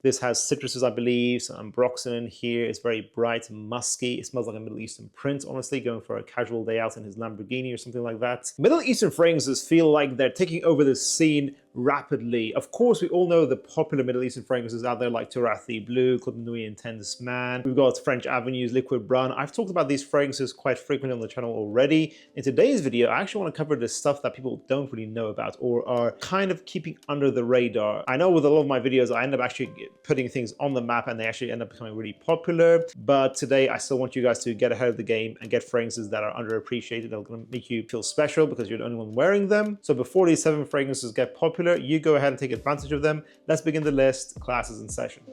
This has citruses, I believe, some ambroxan in here. It's very bright and musky. It smells like a Middle Eastern prince, honestly, going for a casual day out in his Lamborghini or something like that. Middle Eastern fragrances feel like they're taking over the scene rapidly. Of course, we all know the popular Middle Eastern fragrances out there like Turathi, Blue, Club Nuit, Intense Man. We've got French Avenues, Liquid Brun. I've talked about these fragrances quite frequently on the channel already. In today's video, I actually want to cover the stuff that people don't really know about or are kind of keeping under the radar. I know with a lot of my videos, I end up actually putting things on the map and they actually end up becoming really popular. But today, I still want you guys to get ahead of the game and get fragrances that are underappreciated. That are going to make you feel special because you're the only one wearing them. So before these 7 fragrances get popular, you go ahead and take advantage of them. Let's begin the list. Class is in session.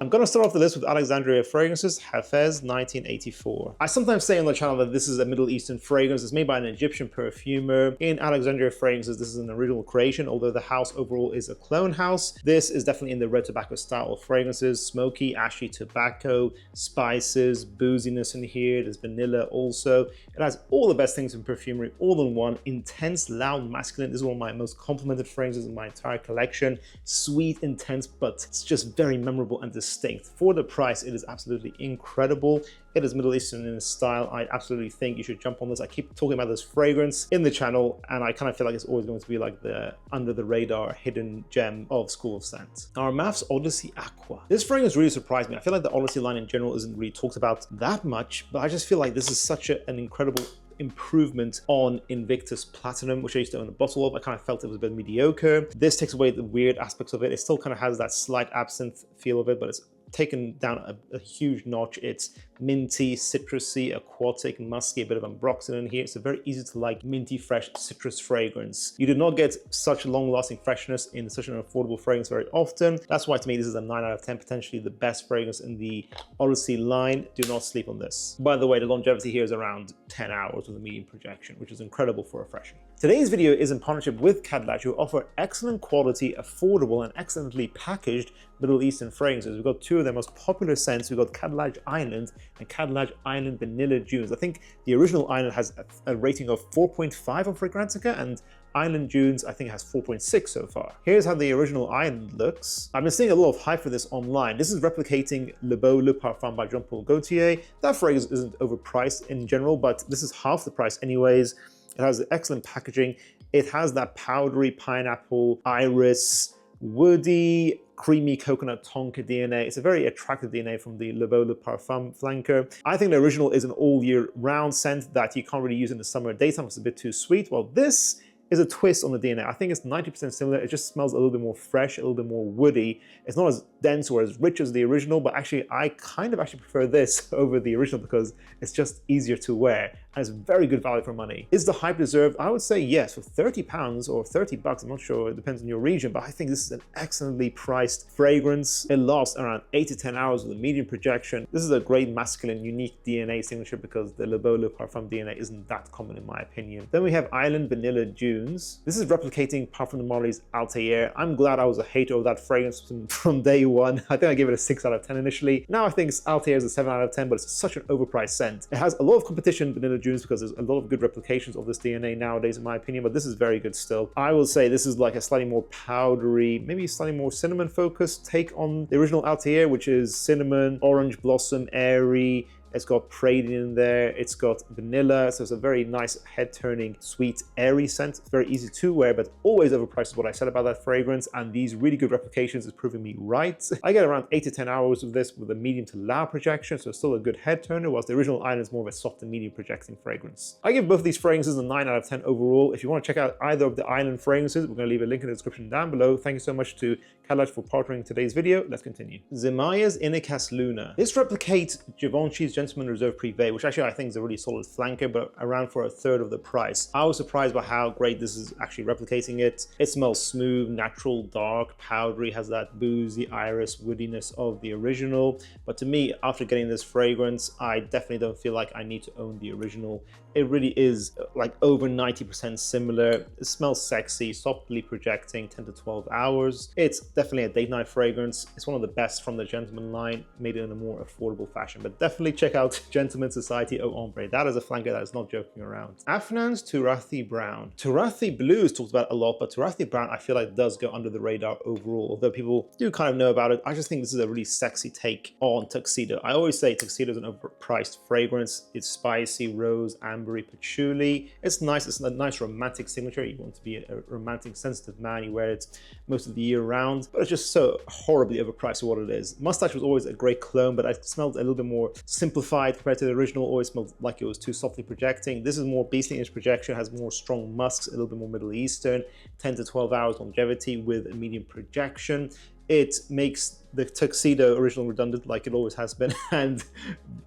I'm going to start off the list with Alexandria fragrances, Hafez 1984. I sometimes say on the channel that this is a Middle Eastern fragrance. It's made by an Egyptian perfumer. In Alexandria fragrances, this is an original creation, although the house overall is a clone house. This is definitely in the red tobacco style of fragrances. Smoky, ashy tobacco, spices, booziness in here. There's vanilla also. It has all the best things in perfumery all in one. Intense, loud, masculine. This is one of my most complimented fragrances in my entire collection. Sweet, intense, but it's just very memorable and distinct. For the price, it is absolutely incredible. It is Middle Eastern in style. I absolutely think you should jump on this. I keep talking about this fragrance in the channel, and I kind of feel like it's always going to be like the under the radar hidden gem of School of Scent. Armaf's Odyssey Aqua. This fragrance really surprised me. I feel like the Odyssey line in general isn't really talked about that much, but I just feel like this is such an incredible improvement on Invictus Platinum, which I used to own a bottle of. I kind of felt it was a bit mediocre. This takes away the weird aspects of it. It still kind of has that slight absinthe feel of it, but it's taken down a huge notch. It's minty, citrusy, aquatic, musky, a bit of ambroxan in here. It's a very easy to like minty, fresh citrus fragrance. You do not get such long-lasting freshness in such an affordable fragrance very often. That's why to me this is a 9 out of 10, potentially the best fragrance in the Odyssey line. Do not sleep on this. By the way, the longevity here is around 10 hours with a medium projection, which is incredible for a freshie. Today's video is in partnership with Khadlaj, who offer excellent quality, affordable, and excellently packaged Middle Eastern fragrances. We've got 2 of their most popular scents. We've got Khadlaj Island and Khadlaj Island Vanilla Dunes. I think the original Island has a rating of 4.5 on Fragrantica, and Island Dunes, I think, has 4.6 so far. Here's how the original Island looks. I've been seeing a lot of hype for this online. This is replicating Le Beau Le Parfum by Jean-Paul Gaultier. That fragrance isn't overpriced in general, but this is half the price anyways. It has excellent packaging. It has that powdery pineapple, iris, woody, creamy coconut tonka DNA. It's a very attractive DNA from the Le Beau Le Parfum flanker. I think the original is an all year round scent that you can't really use in the summer daytime. It's a bit too sweet. Well, this is a twist on the DNA. I think it's 90% similar. It just smells a little bit more fresh, a little bit more woody. It's not as dense or as rich as the original, but actually I kind of actually prefer this over the original because it's just easier to wear and it's very good value for money. Is the hype deserved? I would say yes. For 30 pounds or 30 bucks, I'm not sure, it depends on your region, but I think this is an excellently priced fragrance. It lasts around 8 to 10 hours with a medium projection. This is a great masculine, unique DNA signature because the Le Beau Le Parfum DNA isn't that common in my opinion. Then we have Island Vanilla Dunes. This is replicating Parfum de Marly's Altair. I'm glad I was a hater of that fragrance from day one. I think I gave it a 6 out of 10 initially. Now I think Altair is a 7 out of 10, but it's such an overpriced scent. It has a lot of competition, Vanilla Dunes, because there's a lot of good replications of this DNA nowadays in my opinion, but this is very good still. I will say this is like a slightly more powdery, maybe slightly more cinnamon focused take on the original Altair, which is cinnamon, orange blossom, airy. It's got praline in there, it's got vanilla, so it's a very nice head-turning, sweet, airy scent. It's very easy to wear, but always overpriced is what I said about that fragrance, and these really good replications is proving me right. I get around 8 to 10 hours of this with a medium to loud projection, so it's still a good head turner, whilst the original Island is more of a soft and medium projecting fragrance. I give both of these fragrances a 9 out of 10 overall. If you want to check out either of the Island fragrances, we're going to leave a link in the description down below. Thank you so much to Khadlaj for partnering in today's video. Let's continue. Zimaya's Inekas Luna. This replicates Givenchy's Gentleman Reserve Privé, which actually I think is a really solid flanker, but around for a third of the price. I was surprised by how great this is actually replicating it. It smells smooth, natural, dark, powdery, has that boozy iris woodiness of the original. But to me, after getting this fragrance, I definitely don't feel like I need to own the original it really is like over 90% similar. It smells sexy, softly projecting, 10 to 12 hours. It's definitely a date night fragrance. It's one of the best from the Gentleman line, made it in a more affordable fashion. But definitely check out Gentleman Society Eau Ombre. That is a flanker that is not joking around. Afnan's Turathi Brown. Turathi Blue is talked about a lot, but Turathi Brown I feel like does go under the radar overall. Although people do kind of know about it, I just think this is a really sexy take on Tuxedo. I always say Tuxedo is an overpriced fragrance. It's spicy, rose, ambery, patchouli. It's nice. It's a nice romantic signature. You want to be a romantic, sensitive man. You wear it most of the year round, but it's just so horribly overpriced for what it is. Mustache was always a great clone, but I smelled a little bit more simplified compared to the original. Always smelled like it was too softly projecting. This is more beastly-ish projection, has more strong musks, a little bit more Middle Eastern, 10 to 12 hours longevity with a medium projection. It makes the Tuxedo original redundant like it always has been, and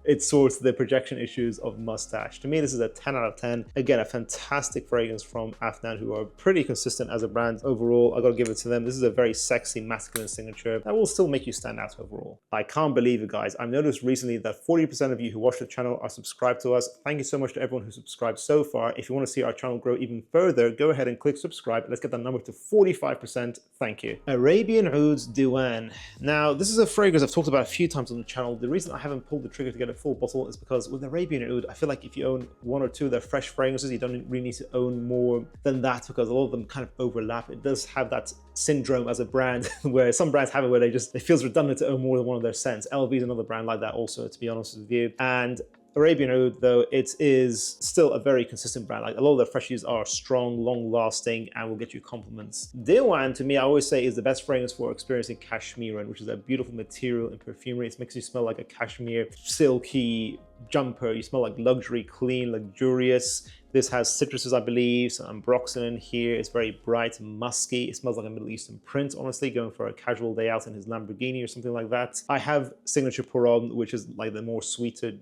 it sorts the projection issues of Mustache. To me, this is a 10 out of 10. Again, a fantastic fragrance from Afnan, who are pretty consistent as a brand overall. I gotta give it to them. This is a very sexy, masculine signature that will still make you stand out overall. I can't believe it, guys. I've noticed recently that 40% of you who watch the channel are subscribed to us. Thank you so much to everyone who subscribed so far. If you want to see our channel grow even further, go ahead and click subscribe. Let's get that number to 45%. Thank you. Arabian Oud Diwan. Now, this is a fragrance I've talked about a few times on the channel. The reason I haven't pulled the trigger to get a full bottle is because with Arabian Oud, I feel like if you own one or two of their fresh fragrances, you don't really need to own more than that, because a lot of them kind of overlap. It does have that syndrome as a brand where some brands have it where it feels redundant to own more than one of their scents. LV is another brand like that also, to be honest with you. And Arabian Oud, though, it is still a very consistent brand. Like, a lot of their freshies are strong, long-lasting, and will get you compliments. Diwan, to me, I always say is the best fragrance for experiencing cashmere, which is a beautiful material in perfumery. It makes you smell like a cashmere, silky jumper. You smell like luxury, clean, luxurious. This has citruses, I believe, some ambroxan in here. It's very bright, musky. It smells like a Middle Eastern prince, honestly, going for a casual day out in his Lamborghini or something like that. I have Signature Pour-On, which is like the more sweeter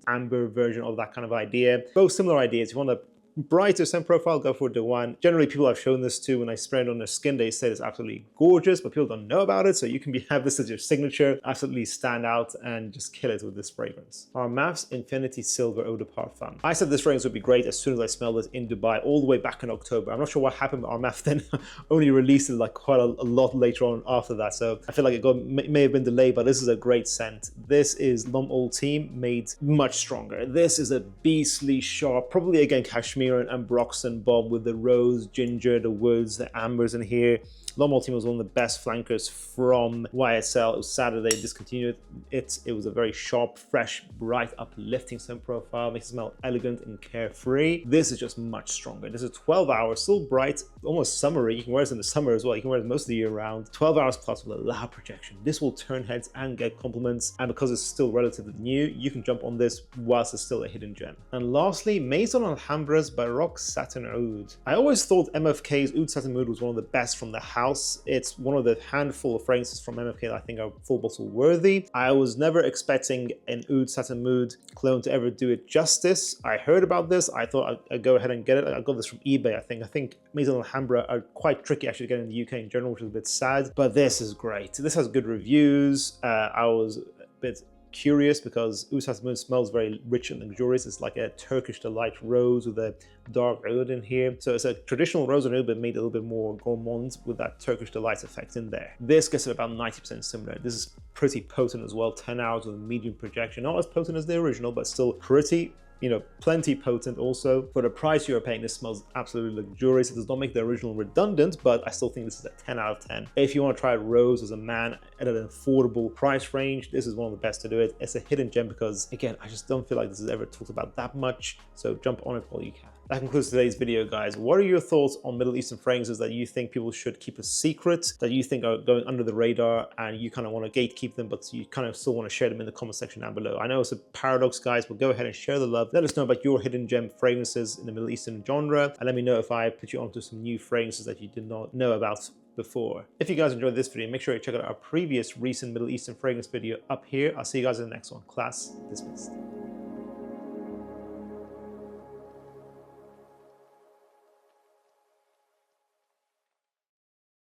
amber version of that kind of idea. Both similar ideas. If you want a brighter scent profile, go for Diwan. Generally, people I've shown this to, when I spray it on their skin, they say it's absolutely gorgeous, but people don't know about it, so you can have this as your signature, absolutely stand out, and just kill it with this fragrance. Armaf's Infinity Silver Eau de Parfum. I said this fragrance would be great as soon as I smelled it in Dubai, all the way back in October. I'm not sure what happened, but Armaf then only released it like quite a lot later on after that, so I feel like it may have been delayed, but this is a great scent. This is L'Homme Ultime made much stronger. This is a beastly sharp, probably again cashmere and ambroxan bomb with the rose, ginger, the woods, the ambers in here. L'Homme Ultime was one of the best flankers from YSL. It was sad that they discontinued it. It was a very sharp, fresh, bright, uplifting scent profile. Makes it smell elegant and carefree. This is just much stronger. This is 12 hours, still bright, almost summery. You can wear this in the summer as well. You can wear it most of the year round. 12 hours plus with a loud projection. This will turn heads and get compliments. And because it's still relatively new, you can jump on this whilst it's still a hidden gem. And lastly, Maison Alhambra's Baroque Satin Oud. I always thought MFK's Oud Satin Oud was one of the best from the house. It's one of the handful of fragrances from MFK that I think are full bottle worthy. I was never expecting an Oud Satin Oud clone to ever do it justice. I heard about this. I thought I'd go ahead and get it. I got this from eBay, I think. I think Maison Alhambra are quite tricky actually to get in the UK in general, which is a bit sad. But this is great. This has good reviews. I was a bit curious because Oud Satin Oud smells very rich and luxurious. It's like a Turkish delight rose with a dark oud in here. So it's a traditional rose and oud, but made a little bit more gourmand with that Turkish delight effect in there. This gets it about 90% similar. This is pretty potent as well. 10 hours with a medium projection. Not as potent as the original, but still pretty, you know, plenty potent also. For the price you're paying, this smells absolutely luxurious. It does not make the original redundant, but I still think this is a 10 out of 10. If you want to try rose as a man at an affordable price range, this is one of the best to do it. It's a hidden gem because, again, I just don't feel like this is ever talked about that much, so jump on it while you can. That concludes today's video, guys. What are your thoughts on Middle Eastern fragrances that you think people should keep a secret, that you think are going under the radar, and you kind of want to gatekeep them, but you kind of still want to share them in the comment section down below? I know it's a paradox, guys, but go ahead and share the love. Let us know about your hidden gem fragrances in the Middle Eastern genre, and let me know if I put you onto some new fragrances that you did not know about before. If you guys enjoyed this video, make sure you check out our previous recent Middle Eastern fragrance video up here. I'll see you guys in the next one. Class dismissed.